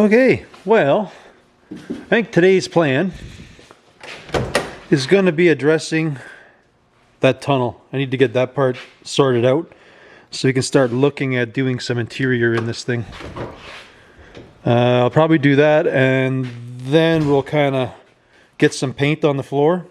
Okay, well, I think today's plan is going to be addressing that tunnel. I need to get that part sorted out so we can start looking at doing some interior in this thing. I'll probably do that, and then we'll kind of get some paint on the floor,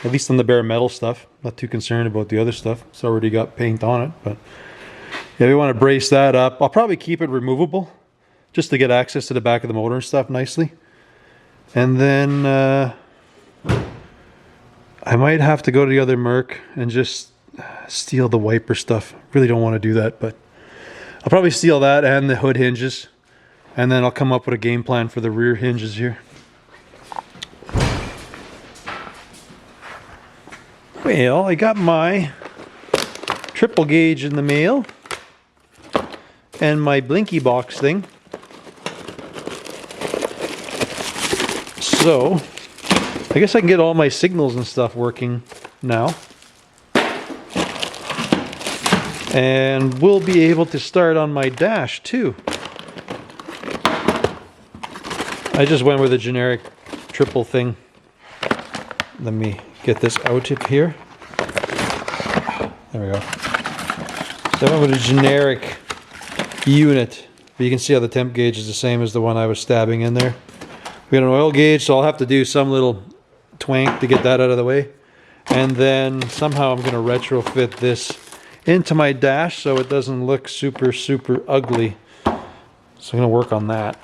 at least on the bare metal stuff. Not too concerned about the other stuff. It's already got paint on it, but yeah, we want to brace that up. I'll probably keep it removable just to get access to the back of the motor and stuff nicely. And then I might have to go to the other Merc and just steal the wiper stuff. Really don't want to do that, but I'll probably steal that and the hood hinges, and then I'll come up with a game plan for the rear hinges here. Well, I got my triple gauge in the mail and my blinky box thing. So I guess I can get all my signals and stuff working now. And we'll be able to start on my dash too. I just went with a generic triple thing. Let me get this out of here. There we go. So I went with a generic unit. But you can see how the temp gauge is the same as the one I was stabbing in there. We got an oil gauge, so I'll have to do some little twank to get that out of the way. And then somehow I'm going to retrofit this into my dash so it doesn't look super ugly. So I'm going to work on that.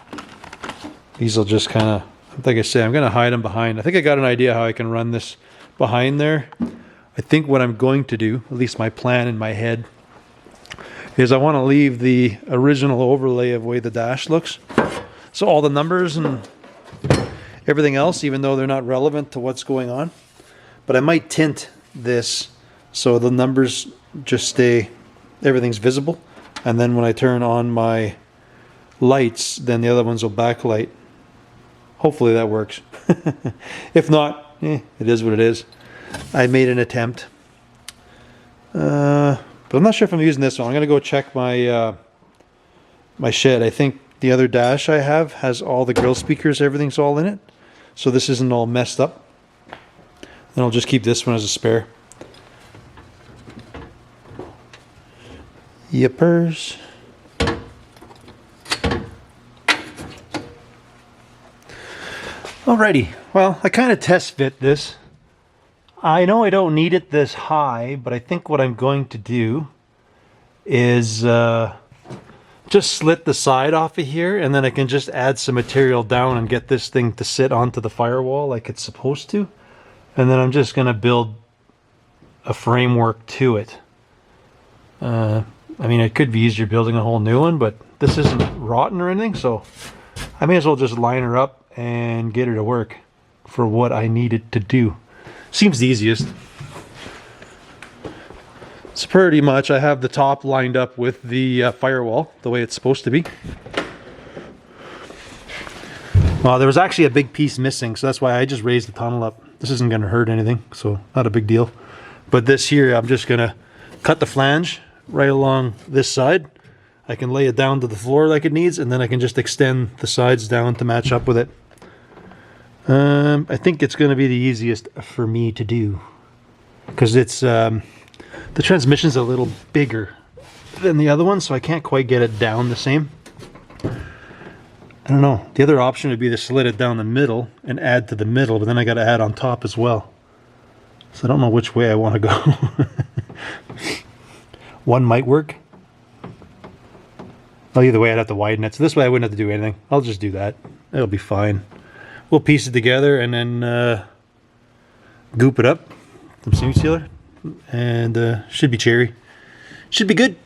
These will just kind of, like I say, I'm going to hide them behind. I think I got an idea how I can run this behind there. I think what I'm going to do, at least my plan in my head, is I want to leave the original overlay of the way the dash looks. So all the numbers and everything else, even though they're not relevant to what's going on. But I might tint this so the numbers just stay, everything's visible. And then when I turn on my lights, then the other ones will backlight. Hopefully that works. If not, it is what it is. I made an attempt. But I'm not sure if I'm using this one. I'm going to go check my my shed. I think the other dash I have has all the grill speakers. Everything's all in it. So this isn't all messed up. Then I'll just keep this one as a spare. Yippers. Alrighty, well, I kind of test fit this. I know I don't need it this high, but I think what I'm going to do is just slit the side off of here, and then I can just add some material down and get this thing to sit onto the firewall like it's supposed to. And then I'm just going to build a framework to it. I mean, it could be easier building a whole new one, but this isn't rotten or anything, so I may as well just line her up and get her to work for what I need it to do. Seems the easiest. So pretty much I have the top lined up with the firewall the way it's supposed to be. Well, there was actually a big piece missing, so that's why I just raised the tunnel up. This isn't going to hurt anything, so not a big deal. But this here, I'm just going to cut the flange right along this side. I can lay it down to the floor like it needs, and then I can just extend the sides down to match up with it. I think it's going to be the easiest for me to do, because it's the transmission's a little bigger than the other one, so I can't quite get it down the same. I don't know. The other option would be to slit it down the middle and add to the middle, but then I got to add on top as well. So I don't know which way I want to go. One might work. Well, either way I'd have to widen it. So this way I wouldn't have to do anything. I'll just do that. It'll be fine. We'll piece it together and then goop it up. Some seam sealer. And should be cherry. Should be good.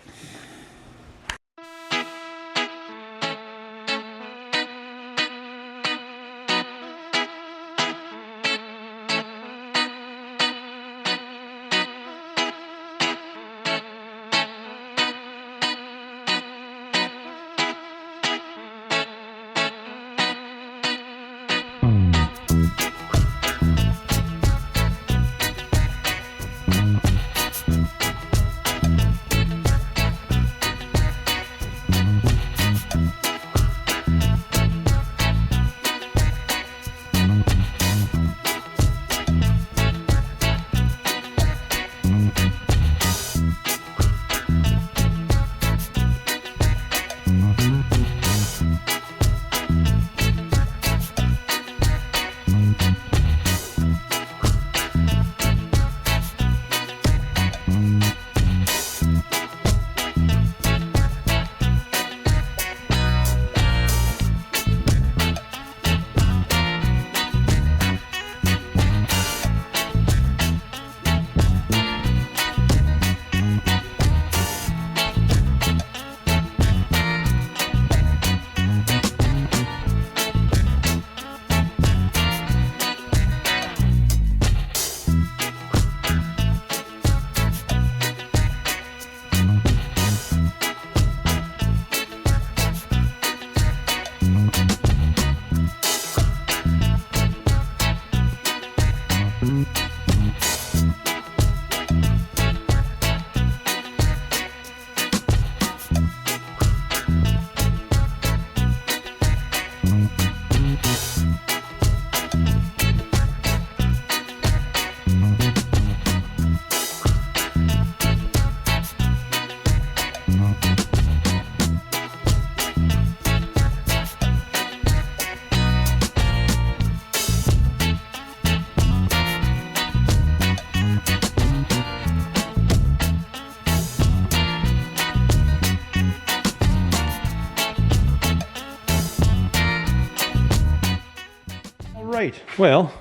right. Well,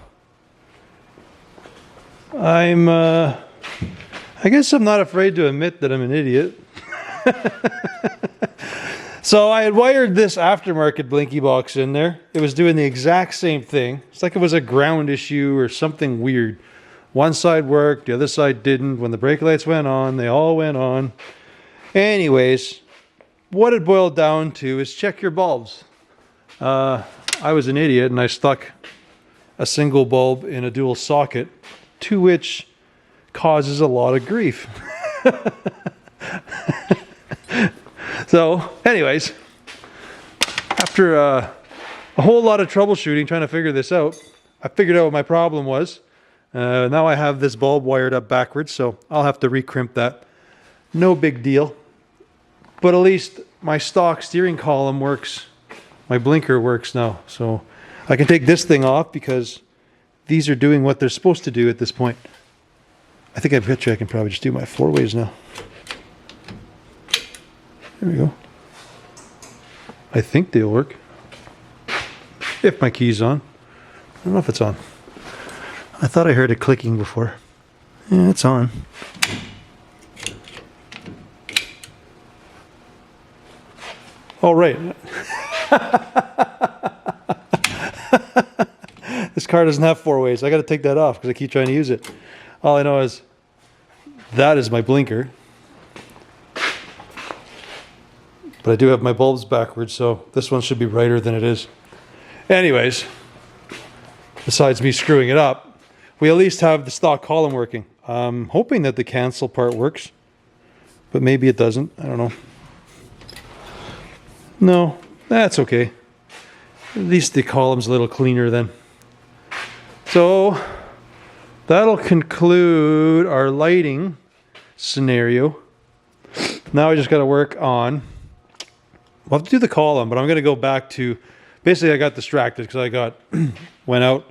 I guess I'm not afraid to admit that I'm an idiot. So I had wired this aftermarket blinky box in there. It was doing the exact same thing. It's like it was a ground issue or something weird. One side worked, the other side didn't. When the brake lights went on, they all went on. Anyways, what it boiled down to is check your bulbs. I was an idiot and I stuck a single bulb in a dual socket, to which causes a lot of grief. So, anyways, after a whole lot of troubleshooting trying to figure this out, I figured out what my problem was. Now I have this bulb wired up backwards, so I'll have to recrimp that. No big deal. But at least my stock steering column works. My blinker works now. So I can take this thing off because these are doing what they're supposed to do at this point. I think I bet you I can probably just do my 4-ways now. There we go. I think they'll work. If my key's on. I don't know if it's on. I thought I heard it clicking before. Yeah, it's on. All right. This car doesn't have 4-ways. I got to take that off because I keep trying to use it. All I know is that is my blinker. But I do have my bulbs backwards, so this one should be brighter than it is. Anyways, besides me screwing it up, we at least have the stock column working. I'm hoping that the cancel part works, but maybe it doesn't. I don't know. No, that's okay. At least the column's a little cleaner then. So that'll conclude our lighting scenario. Now I just got to work on, we'll have to do the column, but I'm going to go back to, basically I got distracted because I went out,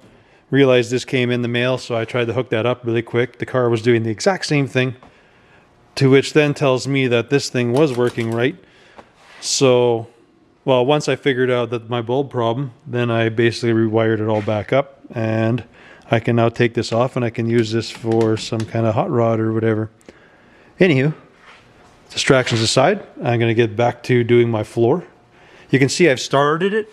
realized this came in the mail, so I tried to hook that up really quick. The car was doing the exact same thing, to which then tells me that this thing was working right. So, well, once I figured out that my bulb problem, then I basically rewired it all back up, and I can now take this off and I can use this for some kind of hot rod or whatever. Anywho, distractions aside, I'm going to get back to doing my floor. You can see I've started it.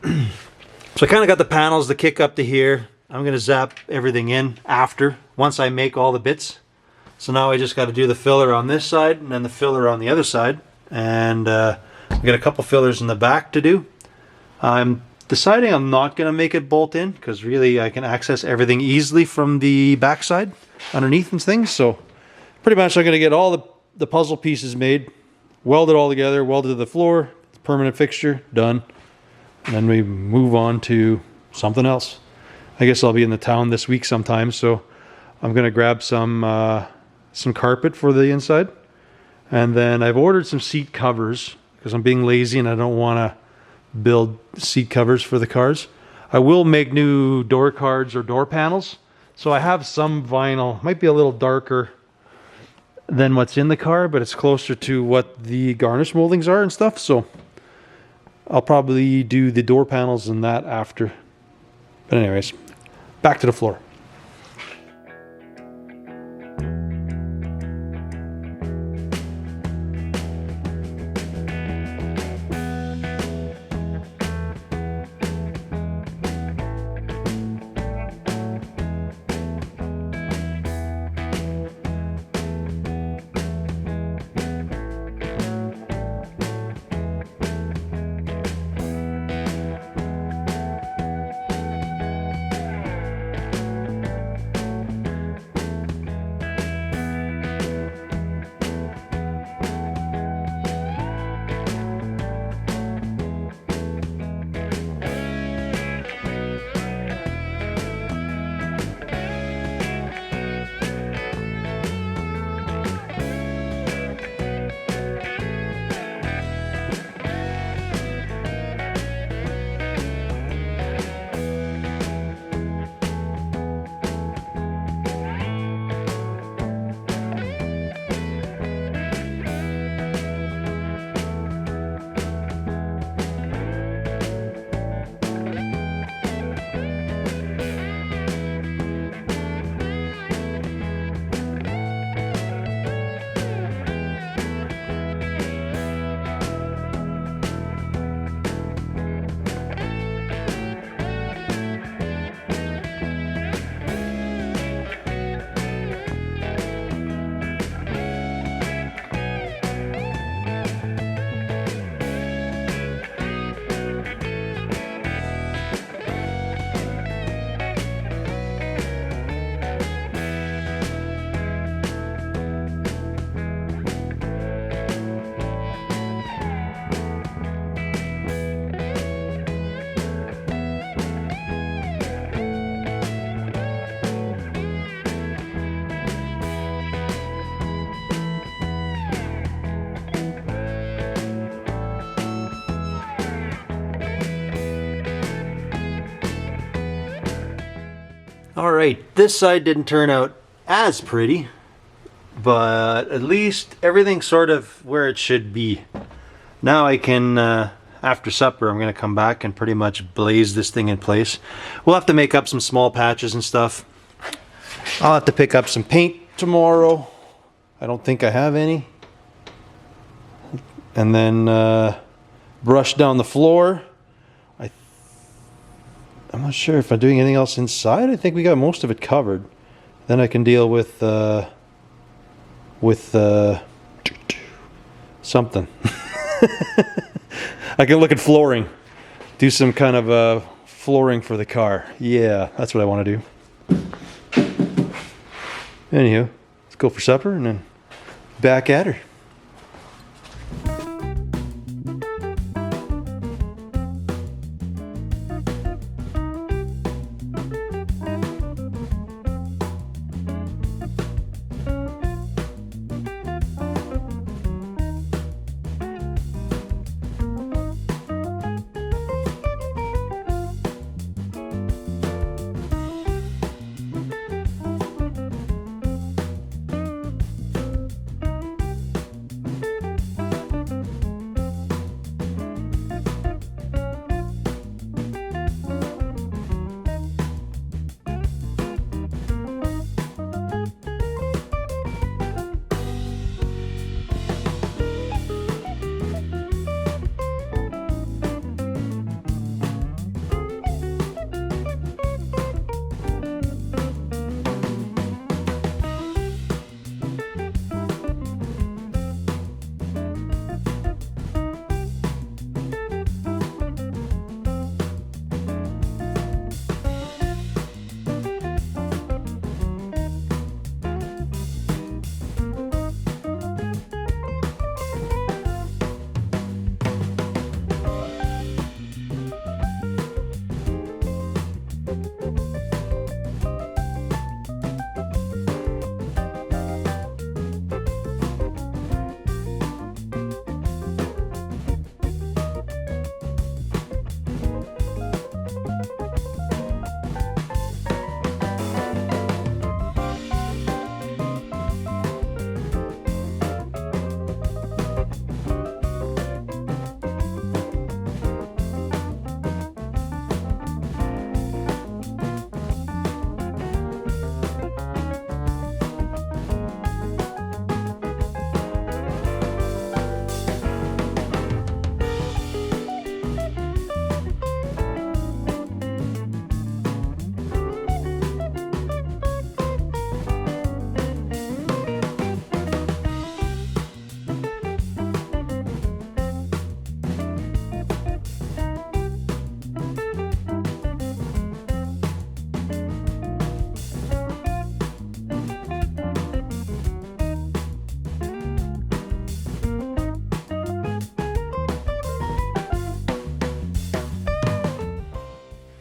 So I kind of got the panels to kick up to here. I'm going to zap everything in after, once I make all the bits. So now I just got to do the filler on this side and then the filler on the other side. And I got a couple fillers in the back to do. I'm deciding I'm not going to make it bolt in because really I can access everything easily from the backside underneath and things. So pretty much I'm going to get all the puzzle pieces made, weld it all together, welded to the floor, permanent fixture, done. And then we move on to something else. I guess I'll be in the town this week sometime, so I'm going to grab some carpet for the inside. And then I've ordered some seat covers because I'm being lazy and I don't want to build seat covers for the cars. I will make new door cards or door panels. So I have some vinyl, might be a little darker than what's in the car, but it's closer to what the garnish moldings are and stuff. So I'll probably do the door panels and that after. But anyways, back to the floor. All right, this side didn't turn out as pretty, but at least everything's sort of where it should be. Now I can, after supper, I'm going to come back and pretty much blaze this thing in place. We'll have to make up some small patches and stuff. I'll have to pick up some paint tomorrow. I don't think I have any. And then brush down the floor. I'm not sure if I'm doing anything else inside. I think we got most of it covered. Then I can deal with something. I can look at flooring. Do some kind of flooring for the car. Yeah, that's what I want to do. Anywho, let's go for supper and then back at her.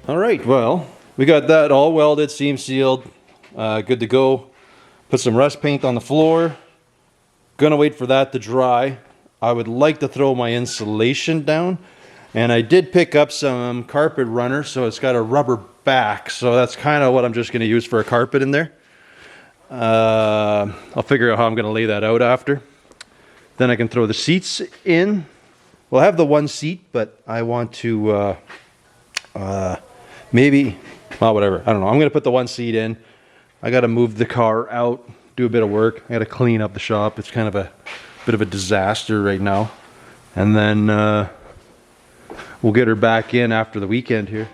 All right, well, we got that all welded, seam sealed, good to go. Put some rust paint on the floor. Gonna wait for that to dry. I would like to throw my insulation down, and I did pick up some carpet runner, so it's got a rubber back, so that's kind of what I'm just gonna use for a carpet in there. I'll figure out how I'm gonna lay that out after. Then I can throw the seats in. We'll have the one seat, but I want to maybe, well, whatever. I don't know. I'm going to put the one seat in. I got to move the car out, do a bit of work. I got to clean up the shop. It's kind of a bit of a disaster right now. And then we'll get her back in after the weekend here.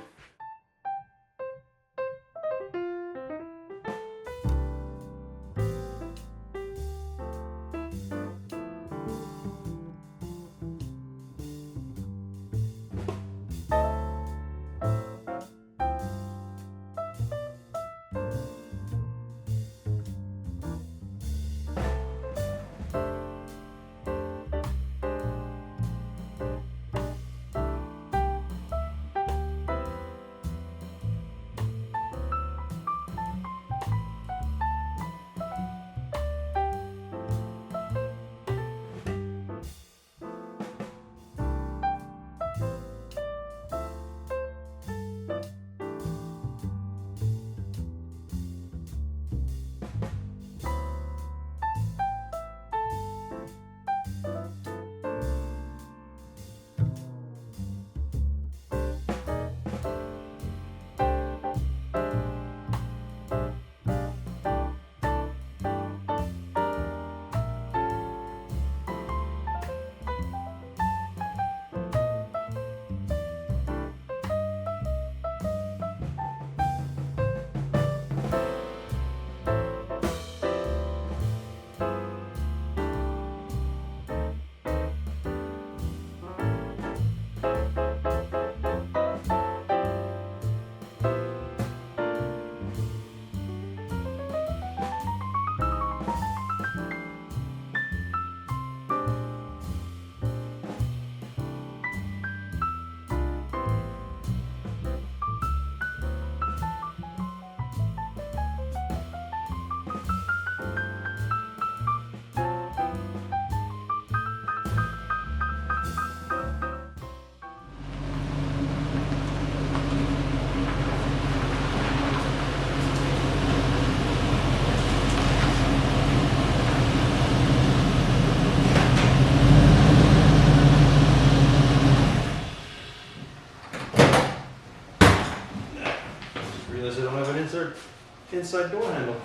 inside door handle.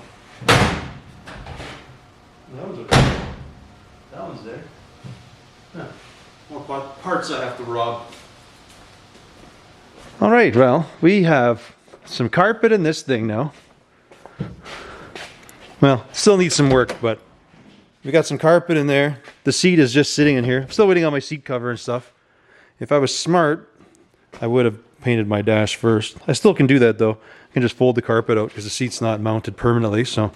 That one's okay. That one's there. Huh. More parts I have to rob. All right, well, we have some carpet in this thing now. Well, still needs some work, but we got some carpet in there. The seat is just sitting in here. I'm still waiting on my seat cover and stuff. If I was smart, I would have painted my dash first. I still can do that though. I can just fold the carpet out because the seat's not mounted permanently, so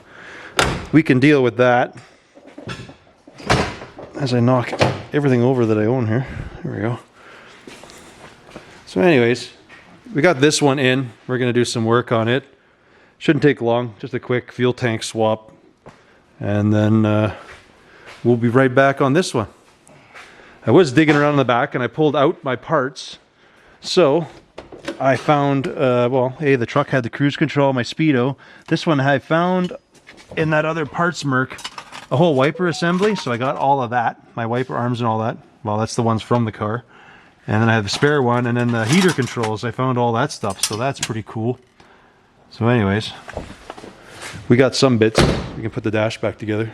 we can deal with that. As I knock everything over that I own here. There we go. So anyways, we got this one in. We're going to do some work on it. Shouldn't take long. Just a quick fuel tank swap. And then we'll be right back on this one. I was digging around in the back and I pulled out my parts. So I found, well, hey, the truck had the cruise control, my speedo. This one I found in that other parts Merc, a whole wiper assembly. So I got all of that, my wiper arms and all that. Well, that's the ones from the car. And then I have the spare one, and then the heater controls. I found all that stuff, so that's pretty cool. So anyways, we got some bits. We can put the dash back together.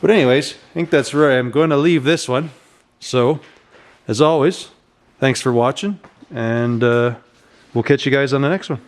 But anyways, I think that's where I'm going to leave this one. So, as always, thanks for watching, and we'll catch you guys on the next one.